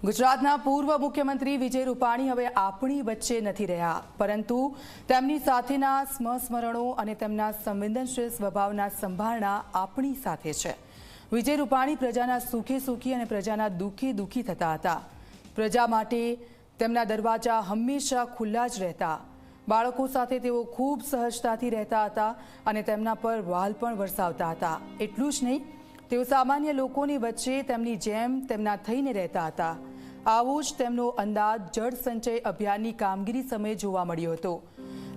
ગુજરાતના પૂર્વ મુખ્યમંત્રી વિજય રૂપાણી હવે આપણી વચ્ચે નથી રહ્યા, પરંતુ તેમની સાથેના સ્મરણો અને તેમના સંવેદનશીલ સ્વભાવના સંભાળના આપણી સાથે છે। વિજય રૂપાણી પ્રજાના સુખે સુખી અને પ્રજાના દુઃખે દુઃખી થતા હતા। પ્રજા માટે તેમના દરવાજા હંમેશા ખુલ્લા જ રહેતા। બાળકો સાથે તેઓ ખૂબ સહજતાથી રહેતા હતા અને તેમના પર વહાલ પણ વરસાવતા હતા। એટલું જ નહીં, તેઓ સામાન્ય લોકોની વચ્ચે તેમની જેમ તેમના થઈને રહેતા હતા। આવો જ તેમનો અંદાજ જળ સંચય અભિયાનની કામગીરી સમયે જોવા મળ્યો હતો,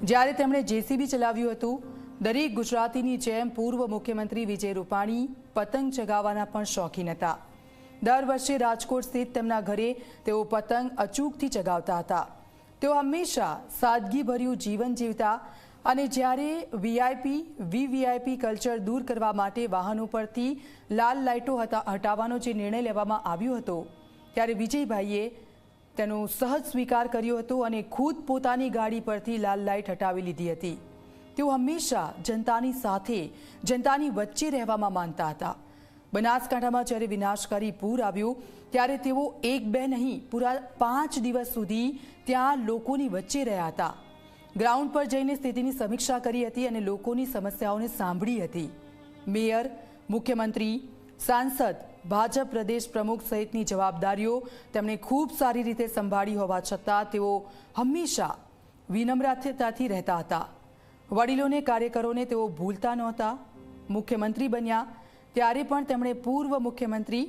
જ્યારે તેમણે જેસીબી ચલાવ્યું હતું। દરેક ગુજરાતીની જેમ પૂર્વ મુખ્યમંત્રી વિજય રૂપાણી પતંગ ચગાવવાના પણ શોખીન હતા। દર વર્ષે રાજકોટ સ્થિત તેમના ઘરે તેઓ પતંગ અચૂકથી ચગાવતા હતા। તેઓ હંમેશા સાદગીભર્યું જીવન જીવતા અને જ્યારે વીવીઆઈપી કલ્ચર દૂર કરવા માટે વાહનો પરથી લાલ લાઇટો હટાવવાનો જે નિર્ણય લેવામાં આવ્યો હતો, ત્યારે વિજયભાઈએ તેનો સહજ સ્વીકાર કર્યો હતો અને ખુદ પોતાની ગાડી પરથી લાલ લાઇટ હટાવી લીધી હતી। તેઓ હંમેશા જનતાની સાથે, જનતાની વચ્ચે રહેવામાં માનતા હતા। બનાસકાંઠામાં જ્યારે વિનાશકારી પૂર આવ્યું, ત્યારે તેઓ એક બે નહીં, પૂરા 5 દિવસ સુધી ત્યાં લોકોની વચ્ચે રહ્યા હતા। ગ્રાઉન્ડ પર જઈને સ્થિતિની સમીક્ષા કરી હતી અને લોકોની સમસ્યાઓને સાંભળી હતી। મેયર, મુખ્યમંત્રી, સાંસદ, ભાજપ પ્રદેશ પ્રમુખ સહિતની જવાબદારીઓ તેમણે ખૂબ સારી રીતે સંભાળી હોવા છતાં તેઓ હંમેશા વિનમ્રતાથી રહેતા હતા। વડીલોને, કાર્યકરોને તેઓ ભૂલતા નહોતા। મુખ્યમંત્રી બન્યા ત્યારે પણ તેમણે પૂર્વ મુખ્યમંત્રી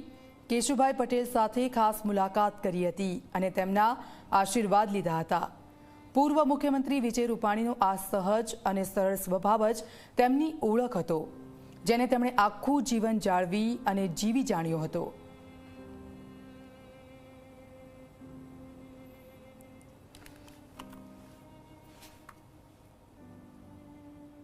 કેશુભાઈ પટેલ સાથે ખાસ મુલાકાત કરી હતી અને તેમના આશીર્વાદ લીધા હતા। પૂર્વ મુખ્યમંત્રી વિજય રૂપાણીનો આ સહજ અને સરળ સ્વભાવ જ તેમની ઓળખ હતો, જેને તેમણે આખું જીવન જાળવી અને જીવી જાણ્યો હતો।